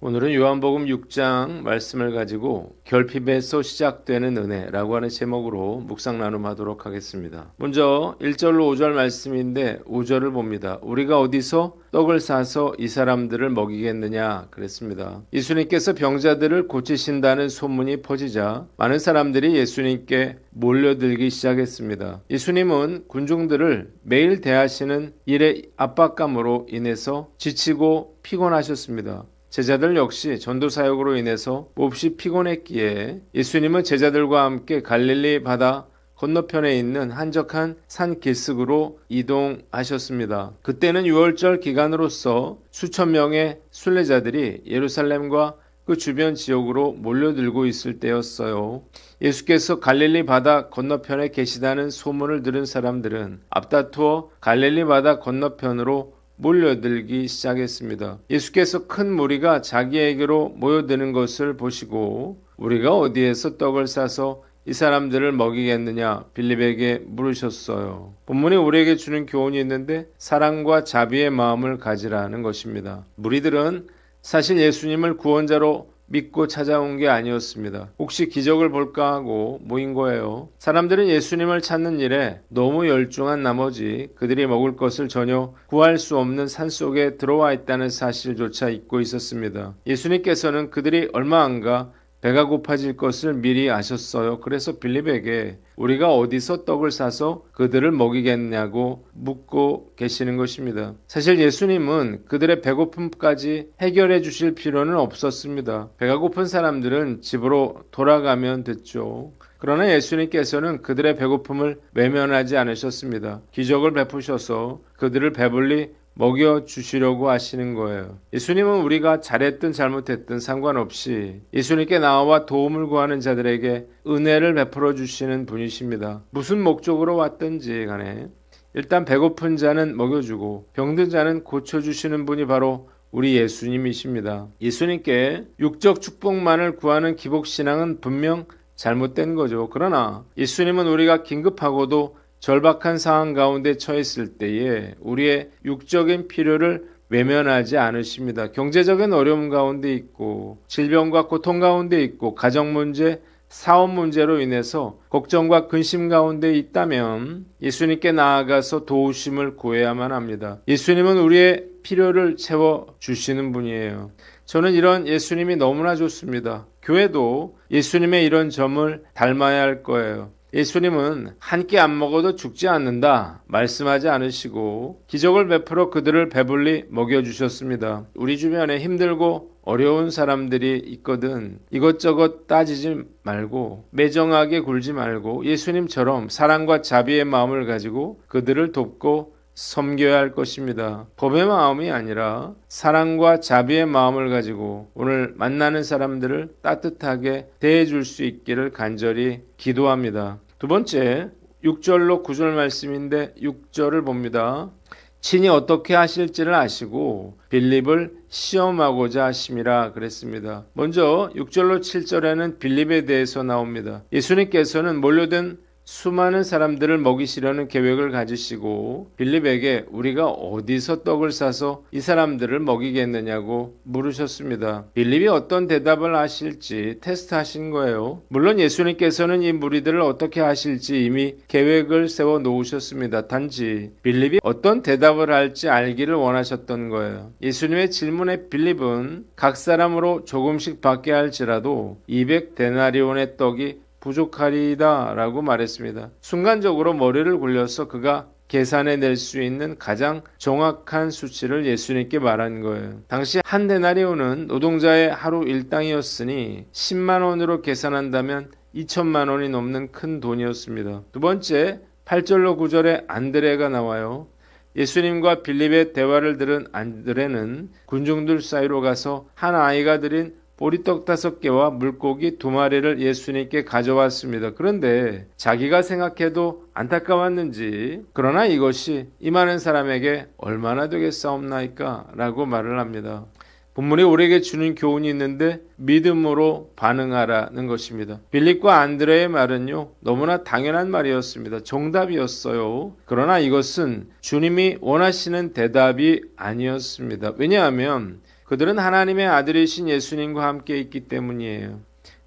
오늘은 요한복음 6장 말씀을 가지고 결핍에서 시작되는 은혜라고 하는 제목으로 묵상 나눔하도록 하겠습니다. 먼저 1절로 5절 말씀인데 5절을 봅니다. 우리가 어디서 떡을 사서 이 사람들을 먹이겠느냐 그랬습니다. 예수님께서 병자들을 고치신다는 소문이 퍼지자 많은 사람들이 예수님께 몰려들기 시작했습니다. 예수님은 군중들을 매일 대하시는 일의 압박감으로 인해서 지치고 피곤하셨습니다. 제자들 역시 전도사역으로 인해서 몹시 피곤했기에 예수님은 제자들과 함께 갈릴리 바다 건너편에 있는 한적한 산 기슭으로 이동하셨습니다. 그때는 유월절 기간으로서 수천 명의 순례자들이 예루살렘과 그 주변 지역으로 몰려들고 있을 때였어요. 예수께서 갈릴리 바다 건너편에 계시다는 소문을 들은 사람들은 앞다투어 갈릴리 바다 건너편으로 몰려들기 시작했습니다. 예수께서 큰 무리가 자기에게로 모여드는 것을 보시고 우리가 어디에서 떡을 싸서 이 사람들을 먹이겠느냐 빌립에게 물으셨어요. 본문이 우리에게 주는 교훈이 있는데 사랑과 자비의 마음을 가지라는 것입니다. 무리들은 사실 예수님을 구원자로 믿고 찾아온 게 아니었습니다. 혹시 기적을 볼까 하고 모인 거예요. 사람들은 예수님을 찾는 일에 너무 열중한 나머지 그들이 먹을 것을 전혀 구할 수 없는 산속에 들어와 있다는 사실조차 잊고 있었습니다. 예수님께서는 그들이 얼마 안 가 배가 고파질 것을 미리 아셨어요. 그래서 빌립에게 우리가 어디서 떡을 사서 그들을 먹이겠냐고 묻고 계시는 것입니다. 사실 예수님은 그들의 배고픔까지 해결해 주실 필요는 없었습니다. 배가 고픈 사람들은 집으로 돌아가면 됐죠. 그러나 예수님께서는 그들의 배고픔을 외면하지 않으셨습니다. 기적을 베푸셔서 그들을 배불리 먹여주시려고 하시는 거예요. 예수님은 우리가 잘했든 잘못했든 상관없이 예수님께 나와 도움을 구하는 자들에게 은혜를 베풀어 주시는 분이십니다. 무슨 목적으로 왔든지 간에 일단 배고픈 자는 먹여주고 병든 자는 고쳐주시는 분이 바로 우리 예수님이십니다. 예수님께 육적 축복만을 구하는 기복신앙은 분명 잘못된 거죠. 그러나 예수님은 우리가 긴급하고도 절박한 상황 가운데 처했을 때에 우리의 육적인 필요를 외면하지 않으십니다. 경제적인 어려움 가운데 있고 질병과 고통 가운데 있고 가정 문제, 사업 문제로 인해서 걱정과 근심 가운데 있다면 예수님께 나아가서 도우심을 구해야만 합니다. 예수님은 우리의 필요를 채워주시는 분이에요. 저는 이런 예수님이 너무나 좋습니다. 교회도 예수님의 이런 점을 닮아야 할 거예요. 예수님은 한 끼 안 먹어도 죽지 않는다 말씀하지 않으시고 기적을 베풀어 그들을 배불리 먹여주셨습니다. 우리 주변에 힘들고 어려운 사람들이 있거든 이것저것 따지지 말고 매정하게 굴지 말고 예수님처럼 사랑과 자비의 마음을 가지고 그들을 돕고 섬겨야 할 것입니다. 법의 마음이 아니라 사랑과 자비의 마음을 가지고 오늘 만나는 사람들을 따뜻하게 대해줄 수 있기를 간절히 기도합니다. 두 번째, 6절로 9절 말씀인데 6절을 봅니다. 친히 어떻게 하실지를 아시고 빌립을 시험하고자 하심이라 그랬습니다. 먼저 6절로 7절에는 빌립에 대해서 나옵니다. 예수님께서는 몰려든 수많은 사람들을 먹이시려는 계획을 가지시고 빌립에게 우리가 어디서 떡을 사서 이 사람들을 먹이겠느냐고 물으셨습니다. 빌립이 어떤 대답을 하실지 테스트하신 거예요. 물론 예수님께서는 이 무리들을 어떻게 하실지 이미 계획을 세워 놓으셨습니다. 단지 빌립이 어떤 대답을 할지 알기를 원하셨던 거예요. 예수님의 질문에 빌립은 각 사람으로 조금씩 받게 할지라도 200데나리온의 떡이 부족하리다 라고 말했습니다. 순간적으로 머리를 굴려서 그가 계산해낼 수 있는 가장 정확한 수치를 예수님께 말한 거예요. 당시 한 데나리온은 노동자의 하루 일당이었으니 10만 원으로 계산한다면 2천만 원이 넘는 큰 돈이었습니다. 두 번째, 8절로 9절에 안드레가 나와요. 예수님과 빌립의 대화를 들은 안드레는 군중들 사이로 가서 한 아이가 드린 보리떡 5개와 물고기 2마리를 예수님께 가져왔습니다. 그런데 자기가 생각해도 안타까웠는지 그러나 이것이 이 많은 사람에게 얼마나 되겠사옵나이까 라고 말을 합니다. 본문이 우리에게 주는 교훈이 있는데 믿음으로 반응하라는 것입니다. 빌립과 안드레의 말은요 너무나 당연한 말이었습니다. 정답이었어요. 그러나 이것은 주님이 원하시는 대답이 아니었습니다. 왜냐하면 그들은 하나님의 아들이신 예수님과 함께 있기 때문이에요.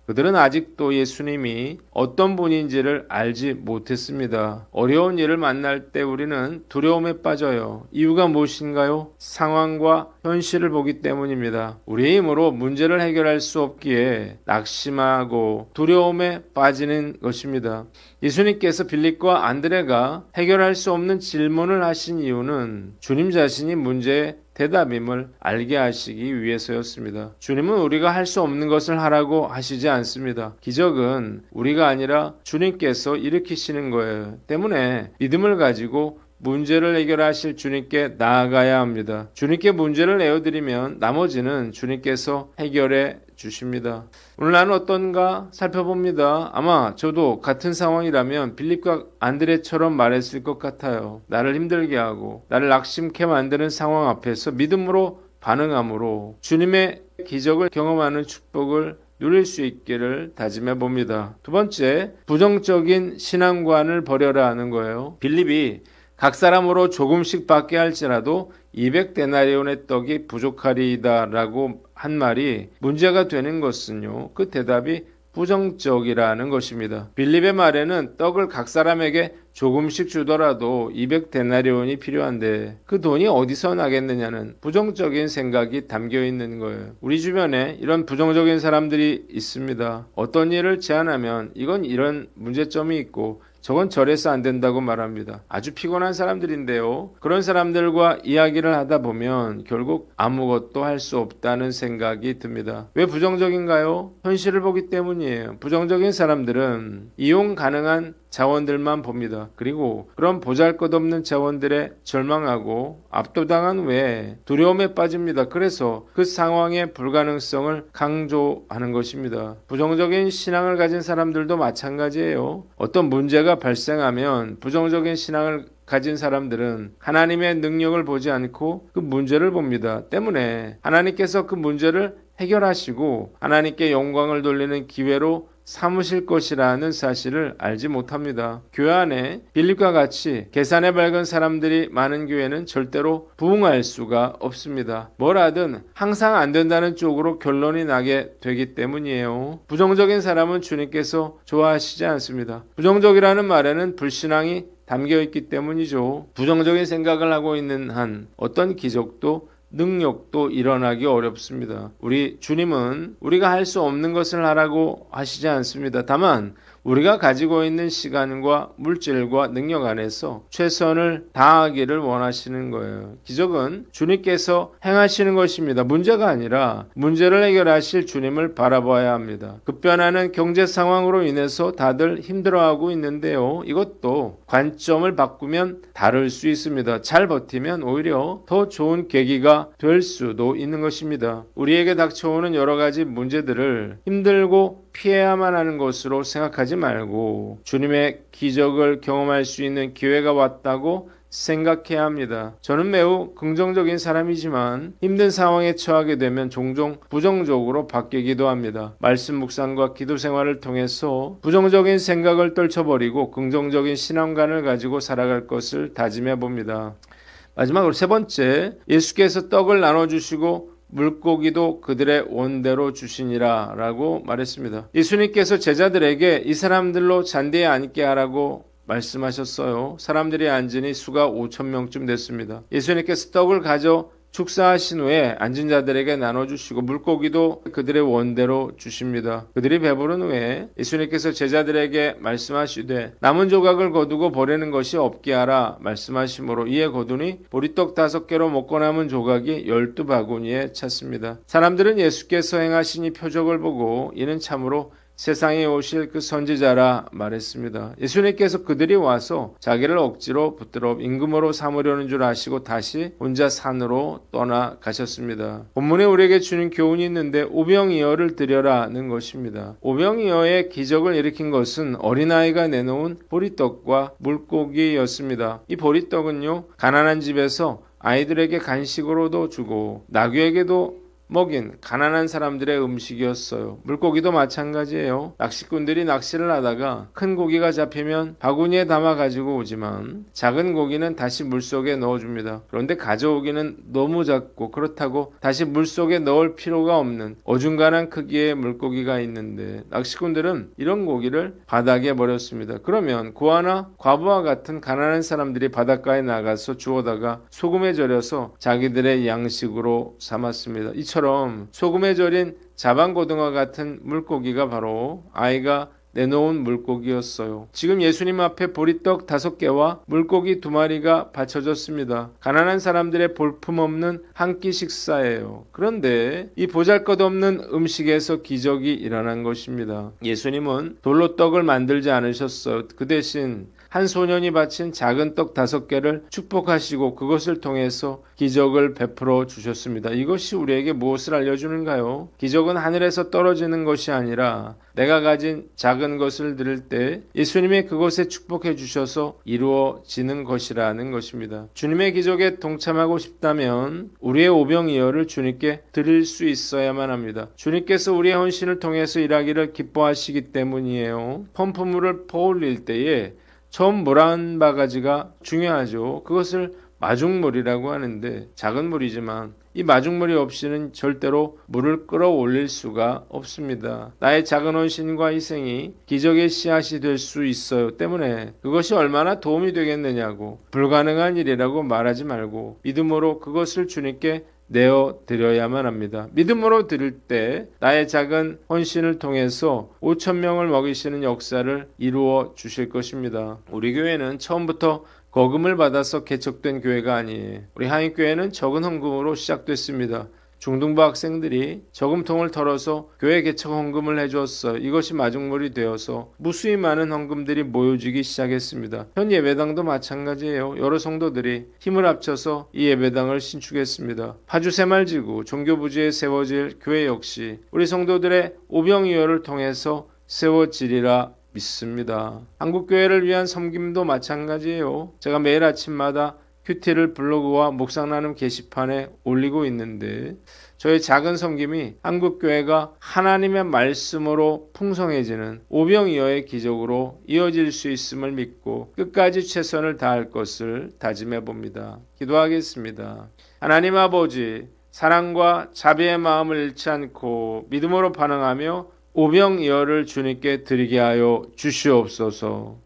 그들은 아직도 예수님이 어떤 분인지를 알지 못했습니다. 어려운 일을 만날 때 우리는 두려움에 빠져요. 이유가 무엇인가요? 상황과 현실을 보기 때문입니다. 우리의 힘으로 문제를 해결할 수 없기에 낙심하고 두려움에 빠지는 것입니다. 예수님께서 빌립과 안드레가 해결할 수 없는 질문을 하신 이유는 주님 자신이 문제의 대답임을 알게 하시기 위해서였습니다. 주님은 우리가 할 수 없는 것을 하라고 하시지 않습니다. 기적은 우리가 아니라 주님께서 일으키시는 거예요. 때문에 믿음을 가지고 문제를 해결하실 주님께 나아가야 합니다. 주님께 문제를 내어드리면 나머지는 주님께서 해결해 주십니다. 오늘 나는 어떤가 살펴봅니다. 아마 저도 같은 상황이라면 빌립과 안드레처럼 말했을 것 같아요. 나를 힘들게 하고 나를 낙심케 만드는 상황 앞에서 믿음으로 반응함으로 주님의 기적을 경험하는 축복을 누릴 수 있기를 다짐해 봅니다. 두 번째, 부정적인 신앙관을 버려라 하는 거예요. 빌립이 각 사람으로 조금씩 받게 할지라도 200데나리온의 떡이 부족하리이다 라고 한 말이 문제가 되는 것은요, 그 대답이 부정적이라는 것입니다. 빌립의 말에는 떡을 각 사람에게 조금씩 주더라도 200데나리온이 필요한데 그 돈이 어디서 나겠느냐는 부정적인 생각이 담겨 있는 거예요. 우리 주변에 이런 부정적인 사람들이 있습니다. 어떤 일을 제안하면 이건 이런 문제점이 있고 저건 저래서 안 된다고 말합니다. 아주 피곤한 사람들인데요. 그런 사람들과 이야기를 하다 보면 결국 아무것도 할 수 없다는 생각이 듭니다. 왜 부정적인가요? 현실을 보기 때문이에요. 부정적인 사람들은 이용 가능한 자원들만 봅니다. 그리고 그런 보잘것없는 자원들에 절망하고 압도당한 후에 두려움에 빠집니다. 그래서 그 상황의 불가능성을 강조하는 것입니다. 부정적인 신앙을 가진 사람들도 마찬가지예요. 어떤 문제가 발생하면 부정적인 신앙을 가진 사람들은 하나님의 능력을 보지 않고 그 문제를 봅니다. 때문에 하나님께서 그 문제를 해결하시고 하나님께 영광을 돌리는 기회로 삼으실 것이라는 사실을 알지 못합니다. 교회 안에 빌립과 같이 계산에 밝은 사람들이 많은 교회는 절대로 부흥할 수가 없습니다. 뭘 하든 항상 안 된다는 쪽으로 결론이 나게 되기 때문이에요. 부정적인 사람은 주님께서 좋아하시지 않습니다. 부정적이라는 말에는 불신앙이 담겨있기 때문이죠. 부정적인 생각을 하고 있는 한 어떤 기적도 능력도 일어나기 어렵습니다. 우리 주님은 우리가 할 수 없는 것을 하라고 하시지 않습니다. 다만 우리가 가지고 있는 시간과 물질과 능력 안에서 최선을 다하기를 원하시는 거예요. 기적은 주님께서 행하시는 것입니다. 문제가 아니라 문제를 해결하실 주님을 바라봐야 합니다. 급변하는 경제 상황으로 인해서 다들 힘들어하고 있는데요. 이것도 관점을 바꾸면 다를 수 있습니다. 잘 버티면 오히려 더 좋은 계기가 될 수도 있는 것입니다. 우리에게 닥쳐오는 여러 가지 문제들을 힘들고 피해야만 하는 것으로 생각하지 말고 주님의 기적을 경험할 수 있는 기회가 왔다고 생각해야 합니다. 저는 매우 긍정적인 사람이지만 힘든 상황에 처하게 되면 종종 부정적으로 바뀌기도 합니다. 말씀 묵상과 기도 생활을 통해서 부정적인 생각을 떨쳐버리고 긍정적인 신앙관을 가지고 살아갈 것을 다짐해 봅니다. 마지막으로 세 번째, 예수께서 떡을 나눠주시고 물고기도 그들의 원대로 주시니라 라고 말했습니다. 예수님께서 제자들에게 이 사람들로 잔디에 앉게 하라고 말씀하셨어요. 사람들이 앉으니 수가 5,000명쯤 됐습니다. 예수님께서 떡을 가져 축사하신 후에 앉은 자들에게 나눠주시고 물고기도 그들의 원대로 주십니다. 그들이 배부른 후에 예수님께서 제자들에게 말씀하시되 남은 조각을 거두고 버리는 것이 없게 하라 말씀하시므로 이에 거두니 보리떡 5개로 먹고 남은 조각이 12바구니에 찼습니다. 사람들은 예수께서 행하신 이 표적을 보고 이는 참으로 세상에 오실 그 선지자라 말했습니다. 예수님께서 그들이 와서 자기를 억지로 붙들어 임금으로 삼으려는 줄 아시고 다시 혼자 산으로 떠나가셨습니다. 본문에 우리에게 주는 교훈이 있는데 오병이어를 드려라는 것입니다. 오병이어의 기적을 일으킨 것은 어린아이가 내놓은 보리떡과 물고기였습니다. 이 보리떡은요, 가난한 집에서 아이들에게 간식으로도 주고 나귀에게도 먹인 가난한 사람들의 음식이었어요. 물고기도 마찬가지예요. 낚시꾼들이 낚시를 하다가 큰 고기가 잡히면 바구니에 담아 가지고 오지만 작은 고기는 다시 물속에 넣어줍니다. 그런데 가져오기는 너무 작고 그렇다고 다시 물속에 넣을 필요가 없는 어중간한 크기의 물고기가 있는데 낚시꾼들은 이런 고기를 바닥에 버렸습니다. 그러면 고아나 과부와 같은 가난한 사람들이 바닷가에 나가서 주워다가 소금에 절여서 자기들의 양식으로 삼았습니다. 이처럼 소금에 절인 자반고등어 같은 물고기가 바로 아이가 내놓은 물고기였어요. 지금 예수님 앞에 보리떡 5개와 물고기 2마리가 받쳐졌습니다. 가난한 사람들의 볼품없는 한 끼 식사예요. 그런데 이 보잘것없는 음식에서 기적이 일어난 것입니다. 예수님은 돌로 떡을 만들지 않으셨어요. 그 대신 한 소년이 바친 작은 떡 5개를 축복하시고 그것을 통해서 기적을 베풀어 주셨습니다. 이것이 우리에게 무엇을 알려주는가요? 기적은 하늘에서 떨어지는 것이 아니라 내가 가진 작은 것을 드릴 때 예수님이 그것에 축복해 주셔서 이루어지는 것이라는 것입니다. 주님의 기적에 동참하고 싶다면 우리의 오병이어를 주님께 드릴 수 있어야만 합니다. 주님께서 우리의 헌신을 통해서 일하기를 기뻐하시기 때문이에요. 펌프물을 퍼올릴 때에 처음 물 한 바가지가 중요하죠. 그것을 마중물이라고 하는데 작은 물이지만 이 마중물이 없이는 절대로 물을 끌어올릴 수가 없습니다. 나의 작은 헌신과 희생이 기적의 씨앗이 될 수 있어요. 때문에 그것이 얼마나 도움이 되겠느냐고 불가능한 일이라고 말하지 말고 믿음으로 그것을 주님께 내어 드려야만 합니다. 믿음으로 드릴 때 나의 작은 헌신을 통해서 5,000명을 먹이시는 역사를 이루어 주실 것입니다. 우리 교회는 처음부터 거금을 받아서 개척된 교회가 아니에요. 우리 한인교회는 적은 헌금으로 시작됐습니다. 중등부 학생들이 저금통을 털어서 교회 개척 헌금을 해주었어요. 이것이 마중물이 되어서 무수히 많은 헌금들이 모여지기 시작했습니다. 현 예배당도 마찬가지예요. 여러 성도들이 힘을 합쳐서 이 예배당을 신축했습니다. 파주 새말지구 종교부지에 세워질 교회 역시 우리 성도들의 오병이어를 통해서 세워지리라 믿습니다. 한국교회를 위한 섬김도 마찬가지예요. 제가 매일 아침마다 큐티를 블로그와 묵상나눔 게시판에 올리고 있는데 저의 작은 섬김이 한국교회가 하나님의 말씀으로 풍성해지는 오병이어의 기적으로 이어질 수 있음을 믿고 끝까지 최선을 다할 것을 다짐해 봅니다. 기도하겠습니다. 하나님 아버지, 사랑과 자비의 마음을 잃지 않고 믿음으로 반응하며 오병이어를 주님께 드리게 하여 주시옵소서.